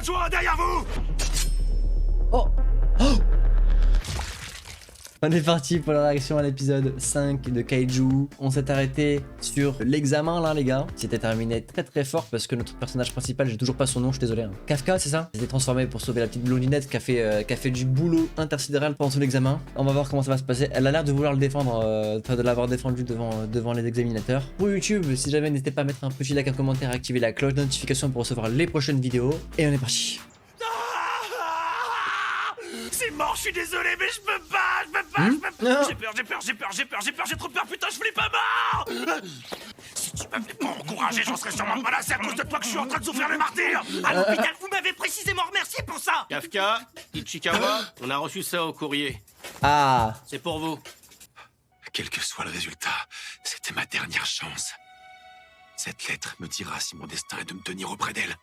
adjoint derrière vous. Oh, oh. On est parti pour la réaction à l'épisode 5 de Kaiju. On s'est arrêté sur l'examen là les gars. C'était terminé très fort parce que notre personnage principal, j'ai toujours pas son nom, je suis désolé. Hein. Kafka, c'est ça? Il s'était transformé pour sauver la petite blondinette qui a fait du boulot intersidéral pendant tout l'examen. On va voir comment ça va se passer. Elle a l'air de vouloir le défendre, de l'avoir défendu devant les examinateurs. Pour YouTube, si jamais, n'hésitez pas à mettre un petit like, un commentaire, à activer la cloche de notification pour recevoir les prochaines vidéos. Et on est parti. C'est mort, je suis désolé, mais je peux pas, je peux pas. J'ai trop peur, putain, je flippe pas mort. Si tu m'avais pas encouragé, j'en serais sûrement pas là, c'est à cause de toi que je suis en train de souffrir le martyr. À l'hôpital, vous m'avez précisément remercié pour ça. Kafka, Ichikawa, on a reçu ça au courrier. Ah, C'est pour vous. Quel que soit le résultat, c'était ma dernière chance. Cette lettre me dira si mon destin est de me tenir auprès d'elle.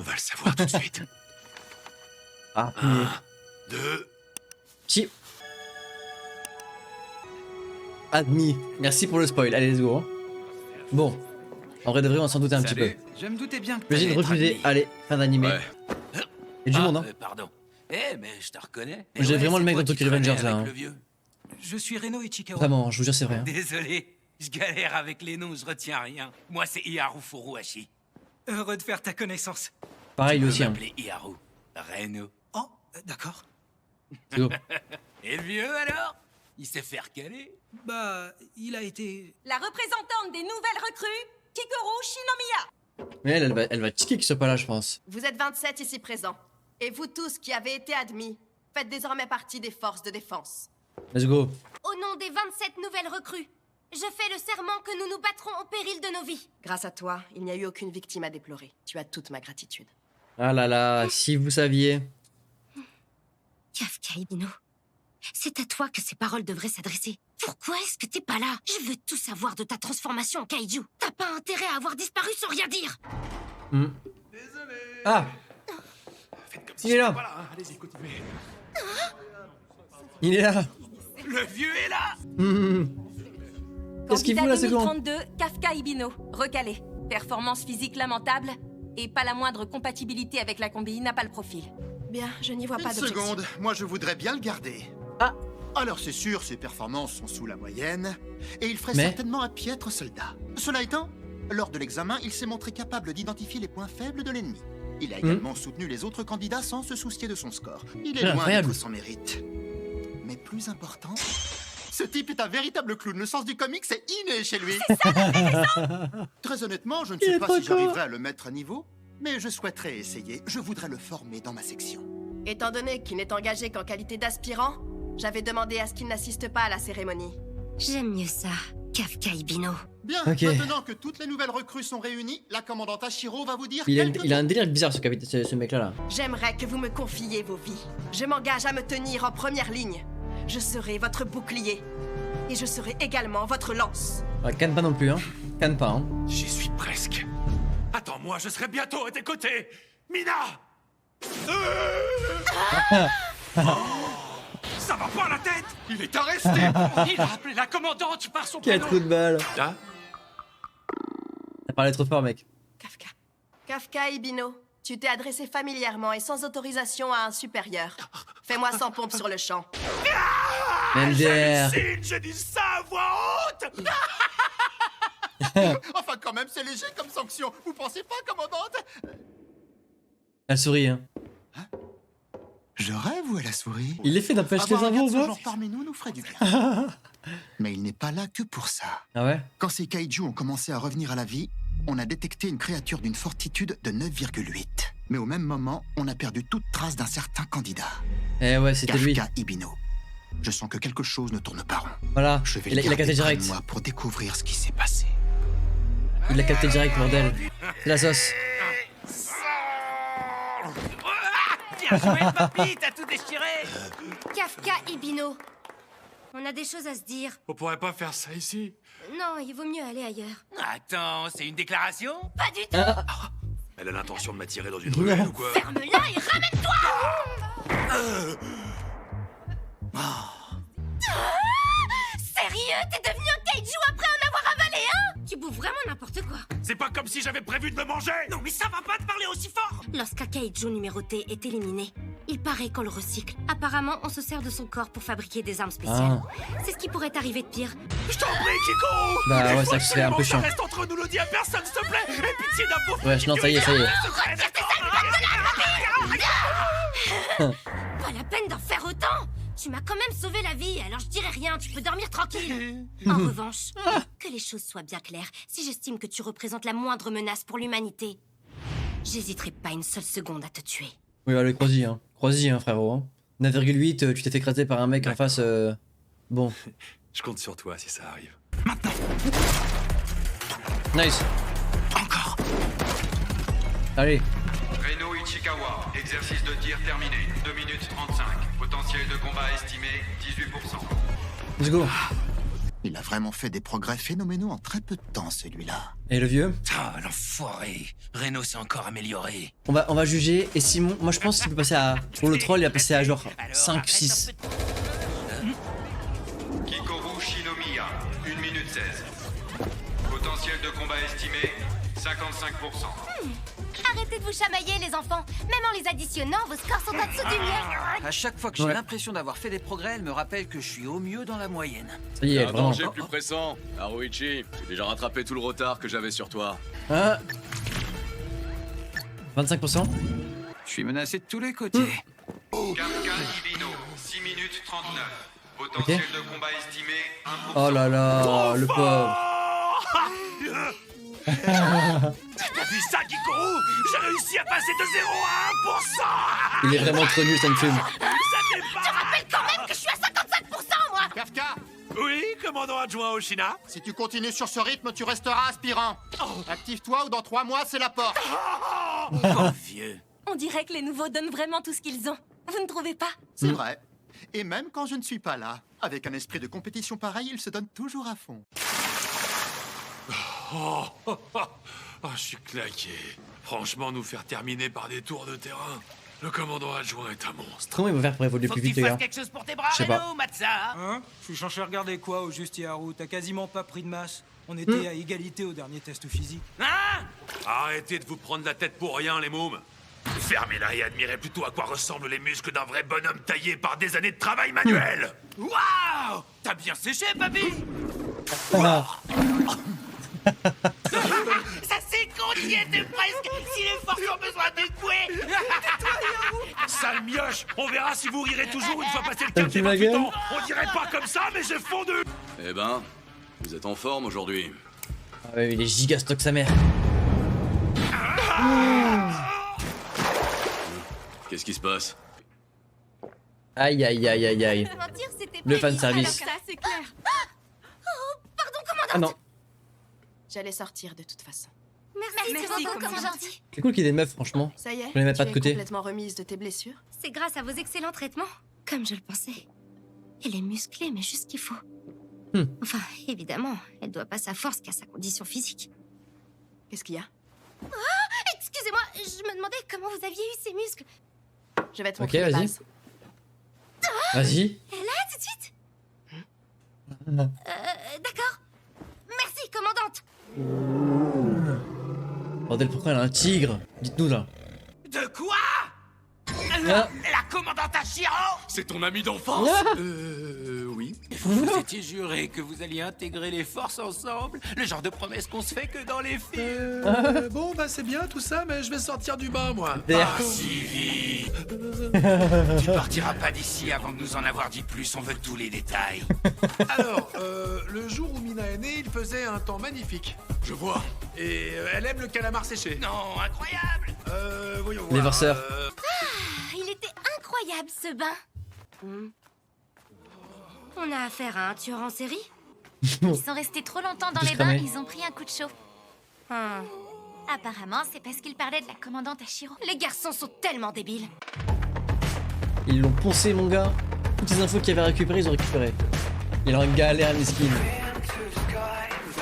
On va le savoir tout de suite. ah, 1, 2... Chi. Admis. Merci pour le spoil. Allez, let's go. Bon. En vrai de vrai, on s'en doutait un petit peu. Je me doutais bien que Imagine refuser. Allez, fin d'animé. Ouais. Et du monde, hein. Pardon. Mais je te reconnais. J'ai vraiment le mec dans Tokyo Revengers là. Hein. Je suis Reno Ichikawa. Vraiment, je vous jure, c'est vrai. Hein. Désolé, je galère avec les noms, je retiens rien. Moi, c'est Iharu Furuhashi. Heureux de faire ta connaissance. Pareil, Tu lui peux aussi. Hein. m'appeler Iharu. Reno. Oh, d'accord. C'est go. Et le vieux, alors? Il sait faire caler? Bah, il a été... La représentante des nouvelles recrues, Kikoru Shinomiya. Mais elle va tiquer qu'il soit pas là, je pense. Vous êtes 27 ici présents. Et vous tous qui avez été admis, faites désormais partie des forces de défense. Let's go. Au nom des 27 nouvelles recrues, je fais le serment que nous nous battrons au péril de nos vies. Grâce à toi, il n'y a eu aucune victime à déplorer. Tu as toute ma gratitude. Ah là là, si vous saviez. Kafka Ibino, c'est à toi que ces paroles devraient s'adresser. Pourquoi est-ce que t'es pas là? Je veux tout savoir de ta transformation en kaiju. T'as pas intérêt à avoir disparu sans rien dire. Ah, Faites comme il est là. Voilà, allez-y, continuez. Il est là. Le vieux est là. Qu'est-ce qu'il fout là, ce con? 2032, Kafka Ibino, recalé. Performance physique lamentable et pas la moindre compatibilité avec la combi, n'a pas le profil. Bien, je n'y vois pas Une d'objection. seconde, moi je voudrais bien le garder. Ah. Alors c'est sûr, ses performances sont sous la moyenne, et il ferait Mais- certainement un piètre soldat. Cela étant, lors de l'examen, il s'est montré capable d'identifier les points faibles de l'ennemi. Il a également soutenu les autres candidats sans se soucier de son score. Il est loin Incroyable. d'être sans mérite. Mais plus important, ce type est un véritable clown. Le sens du comique, c'est inné chez lui. Très honnêtement, je ne Il est sais pas trop si con. j'arriverai à le mettre à niveau, mais je souhaiterais essayer. Je voudrais le former dans ma section. Étant donné qu'il n'est engagé qu'en qualité d'aspirant, j'avais demandé à ce qu'il n'assiste pas à la cérémonie. J'aime mieux ça, Kafka Ibino. Bien, Ok. maintenant que toutes les nouvelles recrues sont réunies, la commandante Ashiro va vous dire Il a quelques un mots. délire bizarre, ce mec-là. Là. J'aimerais que vous me confiez vos vies. Je m'engage à me tenir en première ligne. Je serai votre bouclier. Et je serai également votre lance. Ah, canne pas non plus, hein. Canne pas, hein. J'y suis presque. Attends-moi, je serai bientôt à tes côtés. Mina. Ça va pas la tête. Il est arresté. Il a appelé la commandante par son Quel prénom. trou de balle. Ah, T'as parlé trop fort, mec. Kafka. Kafka Ibino, tu t'es adressé familièrement et sans autorisation à un supérieur. Fais-moi 100 pompes sur le champ. MDR. j'hallucine, je dis ça à voix haute. Enfin, quand même, c'est léger comme sanction. Vous pensez pas, commandante? Elle sourit, hein. Je rêve ou elle a souri? Il est fait d'empêcher les Avoir un gars infos, de ce quoi. genre parmi nous ferait du bien. Mais il n'est pas là que pour ça. Ah ouais? Quand ces kaiju ont commencé à revenir à la vie, on a détecté une créature d'une fortitude de 9,8. Mais au même moment, on a perdu toute trace d'un certain candidat. Eh ouais, c'était lui. Kafka Ibino. Je sens que quelque chose ne tourne pas rond. Voilà. Je vais Il a le capté garder près direct. de moi pour découvrir ce qui s'est passé. Il l'a capté direct, bordel. C'est la sauce. Bien joué, papy, t'as tout déchiré. Kafka Ibino, on a des choses à se dire. On pourrait pas faire ça ici. Non, il vaut mieux aller ailleurs. Attends, c'est une déclaration? Pas du tout. Elle a l'intention de m'attirer dans une ruelle ou quoi? Ferme-la et ramène-toi. Sérieux, t'es devenu un kaiju après en avoir avalé un? Tu bouffes vraiment n'importe quoi. C'est pas comme si j'avais prévu de le manger. Non mais ça va pas te parler aussi fort. Lorsqu'un kaiju numéroté est éliminé, il paraît qu'on le recycle. Apparemment, on se sert de son corps pour fabriquer des armes spéciales. C'est ce qui pourrait arriver de pire. Je t'en prie, Kiko. Bah ouais, Il faut ça serait un peu absolument que chiant. ça reste entre nous, le dis à personne, s'il te plaît. Et pitié d'un pauvre. Ouais, non, ça y est, ça y est. Pas la peine d'en faire autant. Tu m'as quand même sauvé la vie, alors je dirais rien, tu peux dormir tranquille. En revanche, que les choses soient bien claires, si j'estime que tu représentes la moindre menace pour l'humanité, j'hésiterai pas une seule seconde à te tuer. Oui, allez, crois-y, hein. Crois-y, hein, frérot. Hein. 9,8, tu t'es fait écraser par un mec en face. Bon. Je compte sur toi si ça arrive. Nice. Encore. Allez. Reno Ichikawa, exercice de tir terminé, 2 minutes 35. Potentiel de combat estimé, 18%. Let's go. Il a vraiment fait des progrès phénoménaux en très peu de temps, celui-là. Et le vieux? Ah, l'enfoiré. Reno s'est encore amélioré. On va juger. Et Simon, moi je pense qu'il peut passer à. Pour le troll, il va passer à genre 5, 6. Kikoru Shinomiya, 1 minute 16. Potentiel de combat estimé, 55%. Arrêtez de vous chamailler, les enfants. Même en les additionnant, vos scores sont en dessous du mien. À chaque fois que j'ai Ouais. l'impression d'avoir fait des progrès, elle me rappelle que je suis au mieux dans la moyenne. Ça y est, Un vraiment. danger plus pressant. Haruichi, j'ai déjà rattrapé tout le retard que j'avais sur toi. Ah. 25%. Je suis menacé de tous les côtés. Kafka Ibino, 6 minutes 39. Potentiel de combat estimé, 1%. Oh là là, le pauvre. T'as vu ça, Kikoru? J'ai réussi à passer de 0 à 1%. Il est vraiment trop nul, ça me fume. Ça dépasse. Rappelle quand même que je suis à 55%, moi. Kafka, Oui, commandant adjoint Oshina. si tu continues sur ce rythme, tu resteras aspirant. Active-toi ou dans 3 mois, c'est la porte. Oh, vieux. On dirait que les nouveaux donnent vraiment tout ce qu'ils ont. Vous ne trouvez pas? C'est vrai. Et même quand je ne suis pas là, avec un esprit de compétition pareil, ils se donnent toujours à fond. Oh, je suis claqué. Franchement, nous faire terminer par des tours de terrain. Le commandant adjoint est un monstre. Comment il va faire pour évoluer Faut plus que tu vite, les fasses gars? quelque chose pour tes bras, Je sais pas. Reno, Matza. Hein? Je suis censé regarder quoi au juste Yaru? T'as quasiment pas pris de masse. On était à égalité au dernier test physique. Hein? Arrêtez de vous prendre la tête pour rien, les mômes. Fermez-la et admirez plutôt à quoi ressemblent les muscles d'un vrai bonhomme taillé par des années de travail manuel. Waouh! T'as bien séché, papy? Ah. Ça c'est con, t'y étais presque. Si les forces ont besoin de couer. Sale mioche, on verra si vous rirez toujours une fois passé le T'as 15 fait et ma 28 gueule ans. On dirait pas comme ça, mais j'ai fondu. Eh ben, vous êtes en forme aujourd'hui. Ah ouais, il est giga stock sa mère. Qu'est-ce qui se passe? Aïe aïe aïe aïe aïe. Mentir, c'était Le pas fan évident, service. alors ça, c'est clair. Oh, pardon, commandant. Ah non. J'allais sortir de toute façon. Merci beaucoup, c'est gentil. C'est cool qu'il y ait des meufs, franchement. Ça y est, Je les mets pas tu de côté. es complètement remise de tes blessures. C'est grâce à vos excellents traitements, comme je le pensais. Elle est musclée, mais juste ce qu'il faut. Enfin, évidemment, elle doit pas sa force qu'à sa condition physique. Qu'est-ce qu'il y a? Excusez-moi, je me demandais comment vous aviez eu ces muscles. Je vais te Ok, montrer les vas-y. bases. Vas-y. Et là, tout de suite D'accord. Merci, commandante. Bordel, pourquoi elle a un tigre? Dites-nous là. De quoi? Ah. La commandante Ashiro? C'est ton ami d'enfance? Ah. Oui. Vous vous étiez juré que vous alliez intégrer les forces ensemble? Le genre de promesse qu'on se fait que dans les films. Bon, bah c'est bien tout ça, mais je vais sortir du bain, moi. Der. Si vite. Tu partiras pas d'ici avant de nous en avoir dit plus, on veut tous les détails. Alors, le jour où Mina est née, il faisait un temps magnifique. Je vois. Et elle aime le calamar séché. Non, incroyable. Voyons Les voir. farceurs. Il était incroyable, ce bain. On a affaire à un tueur en série? Ils sont restés trop longtemps dans Tous les bains, cramés. ils ont pris un coup de chaud. Apparemment, c'est parce qu'ils parlaient de la commandante Ashiro. Les garçons sont tellement débiles. Ils l'ont poncé, mon gars. Toutes les infos qu'il avait récupérées, ils ont récupéré. Il est en galère, miskin.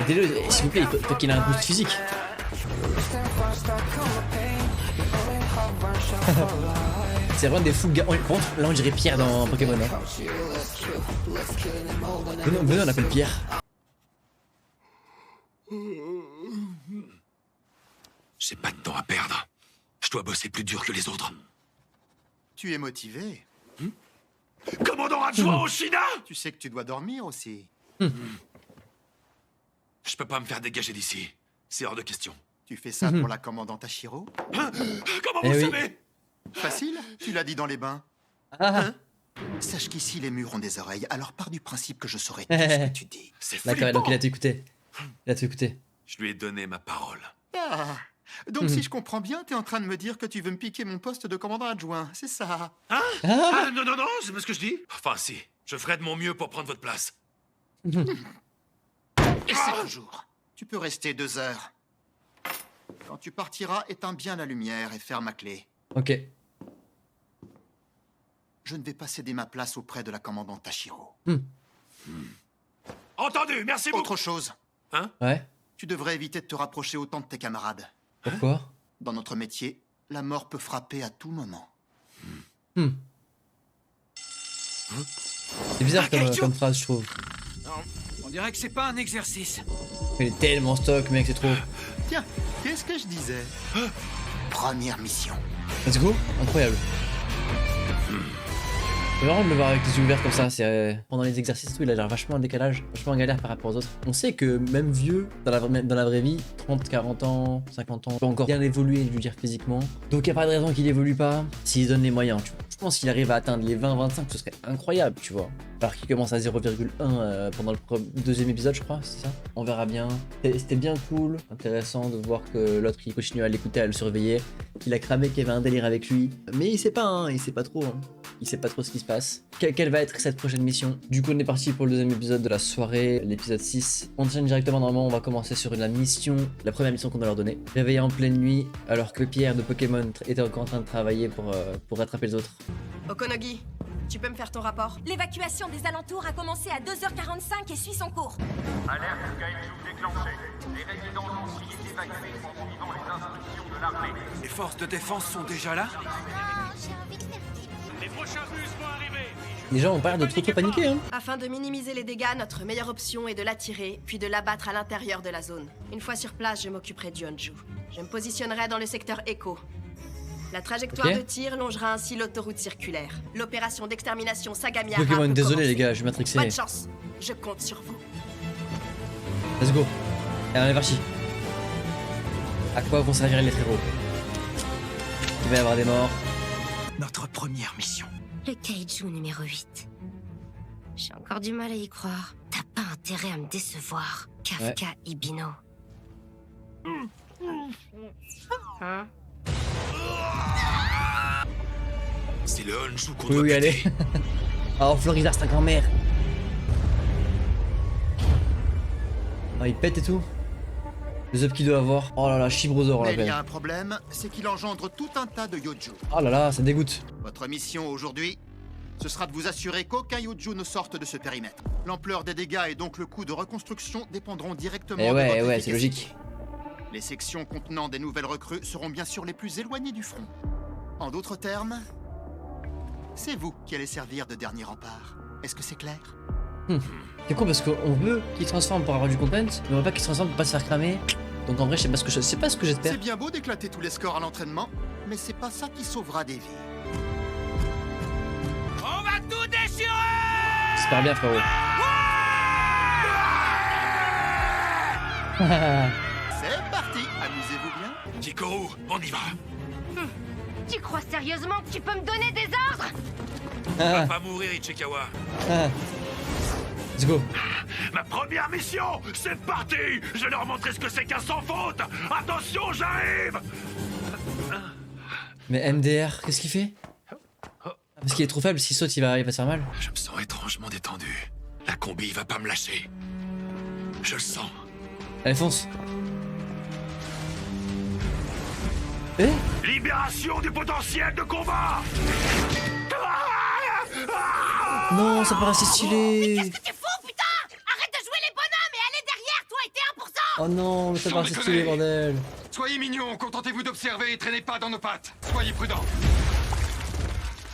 Aidez-le, s'il vous plaît, il faut qu'il ait un boost physique. C'est vraiment des fous gars. Par contre, là on dirait Pierre dans Pokémon. Hein. Venez, on l'appelle Pierre. J'ai pas de temps à perdre. Je dois bosser plus dur que les autres. Tu es motivé. Commandant adjoint Oshina! Tu sais que tu dois dormir aussi. Je peux pas me faire dégager d'ici. C'est hors de question. Tu fais ça pour la commandante Ashiro? Comment Eh vous oui. savez? Facile, tu l'as dit dans les bains. Ah, Sache qu'ici les murs ont des oreilles, alors pars du principe que je saurai tout ce que tu dis. C'est d'accord, flippant. donc il a tout écouté. Il a tout écouté. Je lui ai donné ma parole. Ah, donc si je comprends bien, t'es en train de me dire que tu veux me piquer mon poste de commandant adjoint, c'est ça? Hein? Ah, non, non, non, c'est pas ce que je dis. Enfin, si. Je ferai de mon mieux pour prendre votre place. Essaie toujours. Tu peux rester 2 heures. Quand tu partiras, éteins bien la lumière et ferme ma clé. Ok. Je ne vais pas céder ma place auprès de la commandante Tashiro. Entendu, merci beaucoup. Autre chose, Ouais. tu devrais éviter de te rapprocher autant de tes camarades. Pourquoi? Dans notre métier, la mort peut frapper à tout moment. C'est bizarre comme phrase, je trouve. Non, on dirait que c'est pas un exercice. Il est tellement stock, mec, c'est trop. Tiens, qu'est-ce que je disais? Première mission. Let's go, incroyable. C'est marrant de le voir avec les yeux ouverts comme ça, c'est pendant les exercices tout, il a l'air vachement en décalage, vachement en galère par rapport aux autres. On sait que même vieux, dans la vraie vie, 30, 40 ans, 50 ans, peut encore bien évoluer, je veux dire physiquement. Donc il n'y a pas de raison qu'il évolue pas, s'il donne les moyens, tu vois. Je pense qu'il arrive à atteindre les 20-25, ce serait incroyable, tu vois. Alors qu'il commence à 0,1 pendant le deuxième épisode, je crois, c'est ça. On verra bien. C'était bien cool, intéressant de voir que l'autre il continue à l'écouter, à le surveiller, qu'il a cramé, qu'il y avait un délire avec lui. Mais il sait pas, hein, il sait pas trop. Hein. Il sait pas trop ce qui se passe. Quelle va être cette prochaine mission? Du coup, on est parti pour le deuxième épisode de la soirée, l'épisode 6. On enchaîne directement, normalement, on va commencer sur la première mission qu'on doit leur donner. Réveillé en pleine nuit, alors que Pierre de Pokémon était encore en train de travailler pour rattraper les autres. Okonogi, tu peux me faire ton rapport? L'évacuation des alentours a commencé à 2h45 et suit son cours. Alerte Kaiju déclenchée. Les résidents ont été évacués en suivant les instructions de l'armée. Les forces de défense sont déjà là? J'ai envie de faire Les prochains bus vont arriver. Les gens ont pas l'air de trop paniquer, hein. Afin de minimiser les dégâts, notre meilleure option est de l'attirer, puis de l'abattre à l'intérieur de la zone. Une fois sur place, je m'occuperai du Honju. Je me positionnerai dans le secteur Echo. La trajectoire de tir longera ainsi l'autoroute circulaire. L'opération d'extermination Sagamiya. Pokémon, désolé les gars, je vais matrixer. Bonne chance, je compte sur vous. Let's go. Allez, on est parti. À quoi vont servir les frérots? Il va y avoir des morts. Notre première mission. Le kaiju numéro 8. J'ai encore du mal à y croire. T'as pas intérêt à me décevoir, Kafka Ibino. Hein? C'est le Honju qu'on Oui, doit oui, allez. buter. Oh, Florizard, c'est ta grand-mère. Oh, il pète et tout. Les up qu'il doit avoir. Oh là là, Chibrosaur, on Mais il y l'appelle. a un problème, c'est qu'il engendre tout un tas de Yoju. Oh là là, ça dégoûte. Votre mission aujourd'hui, ce sera de vous assurer qu'aucun Yoju ne sorte de ce périmètre. L'ampleur des dégâts et donc le coût de reconstruction dépendront directement Eh de ouais, votre ouais, c'est efficacité. logique. Les sections contenant des nouvelles recrues seront bien sûr les plus éloignées du front. En d'autres termes, c'est vous qui allez servir de dernier rempart. Est-ce que c'est clair? C'est con parce qu'on veut qu'il se transforme pour avoir du content, mais on veut pas qu'il se transforme pour pas se faire cramer. Donc en vrai, je sais pas ce que j'espère. C'est bien beau d'éclater tous les scores à l'entraînement, mais c'est pas ça qui sauvera des vies. On va tout déchirer. J'espère bien, frérot. C'est parti, amusez-vous bien. Kikoru, on y va. Tu crois sérieusement que tu peux me donner des ordres? Va pas mourir, Ichikawa. Let's go. Ma première mission, c'est parti. Je vais leur montrer ce que c'est qu'un sans faute. Attention, j'arrive. Mais MDR, qu'est-ce qu'il fait? Parce qu'il est trop faible, s'il saute, il va se faire mal. Je me sens étrangement détendu. La combi va pas me lâcher. Je le sens. Allez, fonce. Eh? Libération du potentiel de combat. Non, ça paraît assez stylé. Qu'est-ce que tu fous, putain? Arrête de jouer les bonhommes et allez derrière, toi et tes 1%. Oh non, mais ça paraît assez stylé, bordel. Soyez mignons, contentez-vous d'observer et traînez pas dans nos pattes. Soyez prudents.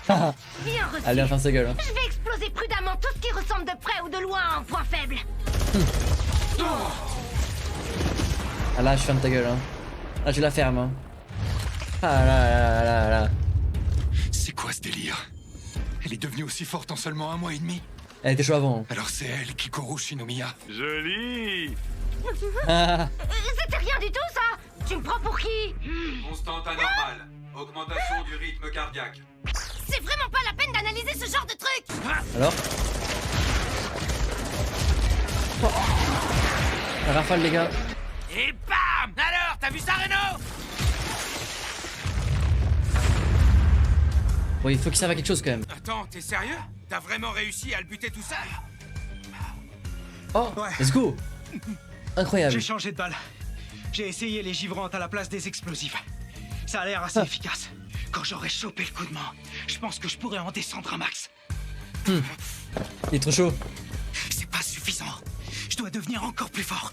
Bien reçu. Allez, enfin sa gueule. Hein. Je vais exploser prudemment tout ce qui ressemble de près ou de loin à un point faible. Ah là, je ferme ta gueule. Hein. Là, tu la fermes, hein. Ah là là là là. C'est quoi ce délire? Elle est devenue aussi forte en seulement 1 mois et demi? Elle était chaud avant. Alors c'est elle, Kikoru Shinomiya. Joli. Ah, C'était rien du tout, ça. Tu me prends pour qui? Constante anormale. Augmentation du rythme cardiaque. C'est vraiment pas la peine d'analyser ce genre de truc. alors La rafale, les gars. Et bam! Alors, t'as vu ça, Reno? Bon, il faut qu'il serve à quelque chose quand même. Attends, t'es sérieux? T'as vraiment réussi à le buter tout seul? Oh, let's go. Incroyable. J'ai changé de balle. J'ai essayé les givrantes à la place des explosifs. Ça a l'air assez efficace. Quand j'aurai chopé le coup de main, je pense que je pourrais en descendre un max. Il est trop chaud. C'est pas suffisant. Je dois devenir encore plus fort.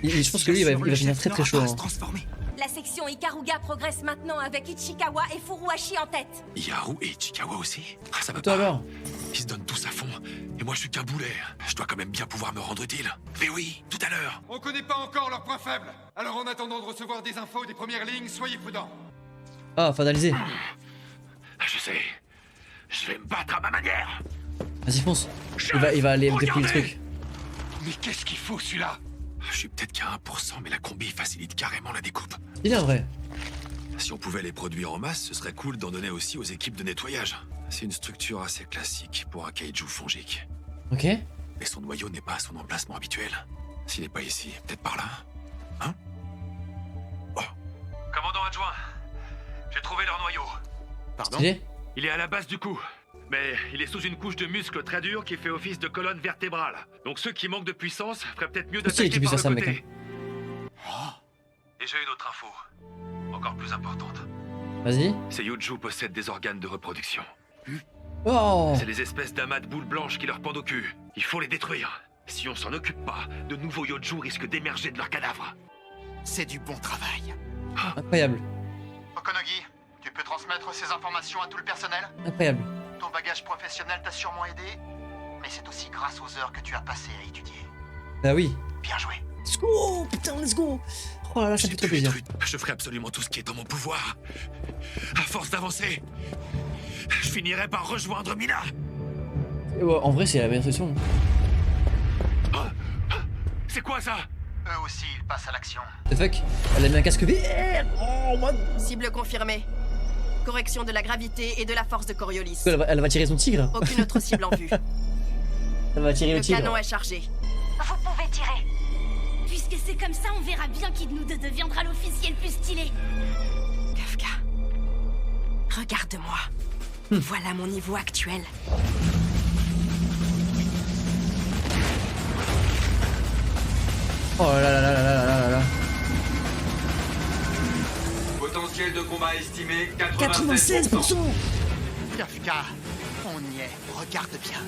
Je pense que lui, il va finir très chaud. Hein. La section Ikaruga progresse maintenant avec Ichikawa et Furuhashi en tête. Yaru et Ichikawa aussi? Ah, ça va Toi pas. alors? Ils se donnent tous à fond. Et moi, je suis qu'un boulet. Je dois quand même bien pouvoir me rendre utile. Mais oui, tout à l'heure. On connaît pas encore leurs points faibles. Alors en attendant de recevoir des infos des premières lignes, soyez prudents. Ah, faut analyser. Je sais. Je vais me battre à ma manière. Vas-y, fonce. Il va aller dépouiller le truc. Mais qu'est-ce qu'il faut, celui-là? Je suis peut-être qu'à 1%, mais la combi facilite carrément la découpe. Il est vrai. Si on pouvait les produire en masse, ce serait cool d'en donner aussi aux équipes de nettoyage. C'est une structure assez classique pour un kaiju fongique. Ok. Mais son noyau n'est pas à son emplacement habituel. S'il n'est pas ici, peut-être par là. Hein? Oh. Commandant adjoint, j'ai trouvé leur noyau. Pardon? Stylé. Il est à la base du cou. Mais il est sous une couche de muscles très dure qui fait office de colonne vertébrale. Donc ceux qui manquent de puissance feraient peut-être mieux Stylé qu'il d'attaquer puisse par faire le ça, côté. mec. Et j'ai une autre info. Encore plus importante. Vas-y. Ces Yuju possèdent des organes de reproduction. Oh. C'est les espèces d'amas de boules blanches qui leur pendent au cul. Il faut les détruire. Si on s'en occupe pas, de nouveaux Yoju risquent d'émerger de leurs cadavres. C'est du bon travail. Incroyable. Okonogi, tu peux transmettre ces informations à tout le personnel? Incroyable. Ton bagage professionnel t'a sûrement aidé, mais c'est aussi grâce aux heures que tu as passées à étudier. Bah oui. Bien joué. Let's go. Putain, let's go. Oh là là, ça fait trop plaisir. Je ferai absolument tout ce qui est en mon pouvoir. À force d'avancer, je finirai par rejoindre Mina. Ouais, en vrai, c'est la meilleure solution. C'est quoi ça? Eux aussi, ils passent à l'action. The fuck? Elle a mis un casque VR. Oh, moi. Cible confirmée. Correction de la gravité et de la force de Coriolis. Elle va tirer son tigre. Aucune autre cible en vue. Elle va tirer le tigre. Le canon est chargé. Vous pouvez tirer. Puisque c'est comme ça, on verra bien qui de nous deux deviendra l'officier le plus stylé. Kafka, regarde-moi. Voilà mon niveau actuel. Oh là là là là là là là. Potentiel de combat estimé 96%. Kafka, on y est. Regarde bien.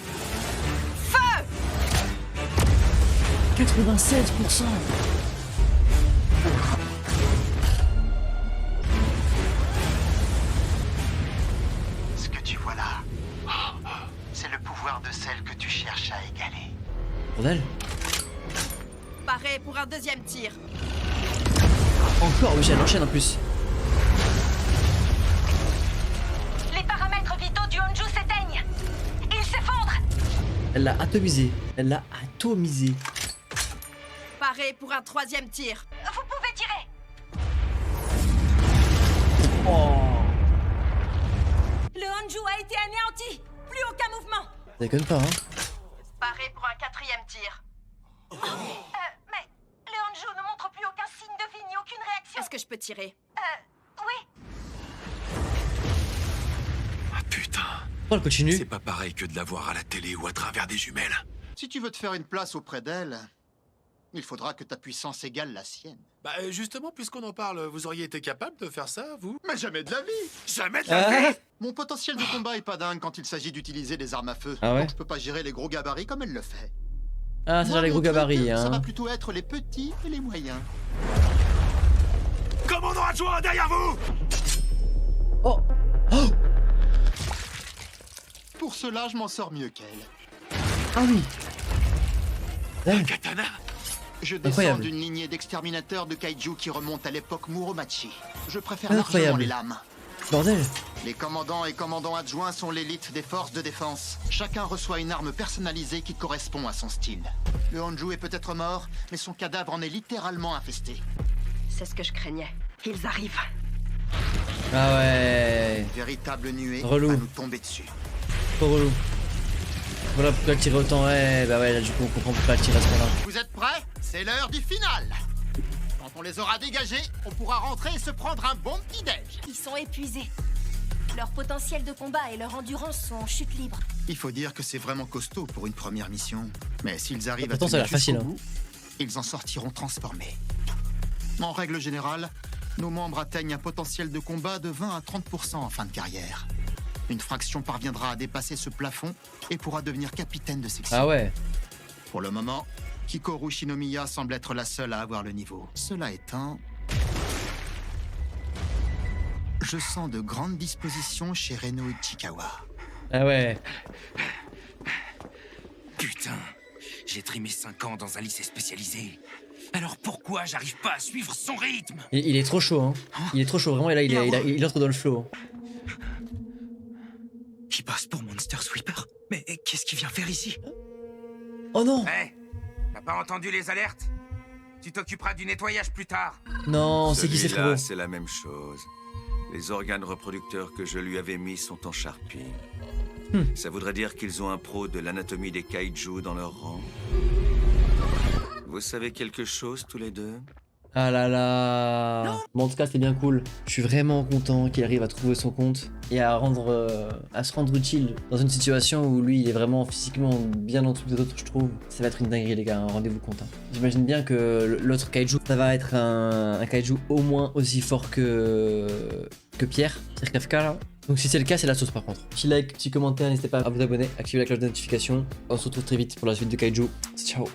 Feu! 96%. Ce que tu vois là, c'est le pouvoir de celle que tu cherches à égaler. Bordel. Paré pour un deuxième tir. Encore, oui, elle enchaîne en plus. Les paramètres vitaux du Honju s'éteignent. Ils s'effondrent. Elle l'a atomisé. Elle l'a atomisé. Paré pour un troisième tir. Vous pouvez tirer. Oh. Le Honju a été anéanti. Plus aucun mouvement. Ça déconne pas, hein. Paré pour un quatrième tir. Mais le Honju ne montre plus aucun signe de vie ni aucune réaction. Est-ce que je peux tirer? Oui. Ah putain. Oh, elle continue. C'est pas pareil que de la voir à la télé ou à travers des jumelles. Si tu veux te faire une place auprès d'elle, il faudra que ta puissance égale la sienne. Bah justement, puisqu'on en parle, vous auriez été capable de faire ça, vous? Mais jamais de la vie! Jamais de la vie! Mon potentiel de combat est pas dingue quand il s'agit d'utiliser des armes à feu. Ah ouais? Donc je peux pas gérer les gros gabarits comme elle le fait. Ah, c'est Moi, genre les mon gros truc, gabarits, Ça va hein. plutôt être les petits et les moyens. Commandant adjoint, derrière vous! Oh. Oh. Pour cela, je m'en sors mieux qu'elle. Ah oui. Un katana? Je descends Incroyable. d'une lignée d'exterminateurs de kaiju qui remonte à l'époque Muromachi. Je préfère Incroyable. largement les lames. Bordel. Les commandants et commandants adjoints sont l'élite des forces de défense. Chacun reçoit une arme personnalisée qui correspond à son style. Le Honju est peut-être mort, mais son cadavre en est littéralement infesté. C'est ce que je craignais. Ils arrivent. Ah ouais. Véritable nuée Relou. va nous tomber dessus. Trop relou. Voilà pourquoi elle tirait autant. Ouais, bah ouais, là du coup on comprend pourquoi elle tirait à ce moment-là. Vous êtes prêts? C'est l'heure du final. Quand on les aura dégagés, on pourra rentrer et se prendre un bon petit déj. Ils sont épuisés. Leur potentiel de combat et leur endurance sont en chute libre. Il faut dire que c'est vraiment costaud pour une première mission. Mais s'ils arrivent à Pourtant, ça a tenir l'air facile, jusqu'au bout, ils en sortiront transformés. En règle générale, nos membres atteignent un potentiel de combat de 20 à 30% en fin de carrière. Une fraction parviendra à dépasser ce plafond et pourra devenir capitaine de section. Ah ouais. Pour le moment, Hikaru Shinomiya semble être la seule à avoir le niveau. Cela étant, je sens de grandes dispositions chez Reno Ichikawa. Ah ouais. Putain, j'ai trimé 5 ans dans un lycée spécialisé. Alors pourquoi j'arrive pas à suivre son rythme? Il est trop chaud, hein. Il est trop chaud, vraiment, et là il entre dans le flow. Il passe pour Monster Sweeper? Mais qu'est-ce qu'il vient faire ici? Oh non. Hé, t'as pas entendu les alertes? Tu t'occuperas du nettoyage plus tard. Non, c'est qui c'est Celui-là, frérot? c'est la même chose. Les organes reproducteurs que je lui avais mis sont en charpie. Ça voudrait dire qu'ils ont un pro de l'anatomie des kaiju dans leur rang. Vous savez quelque chose tous les deux? Ah là là. Bon, en tout cas, c'était bien cool. Je suis vraiment content qu'il arrive à trouver son compte et à se rendre utile dans une situation où lui, il est vraiment physiquement bien en dessous des autres, je trouve. Ça va être une dinguerie, les gars, hein, rendez-vous compte. Hein. J'imagine bien que l'autre kaiju, ça va être un kaiju au moins aussi fort que Pierre Kafka, là. Donc si c'est le cas, c'est la sauce par contre. Petit like, petit commentaire, n'hésitez pas à vous abonner, activer la cloche de notification. On se retrouve très vite pour la suite de Kaiju. Ciao.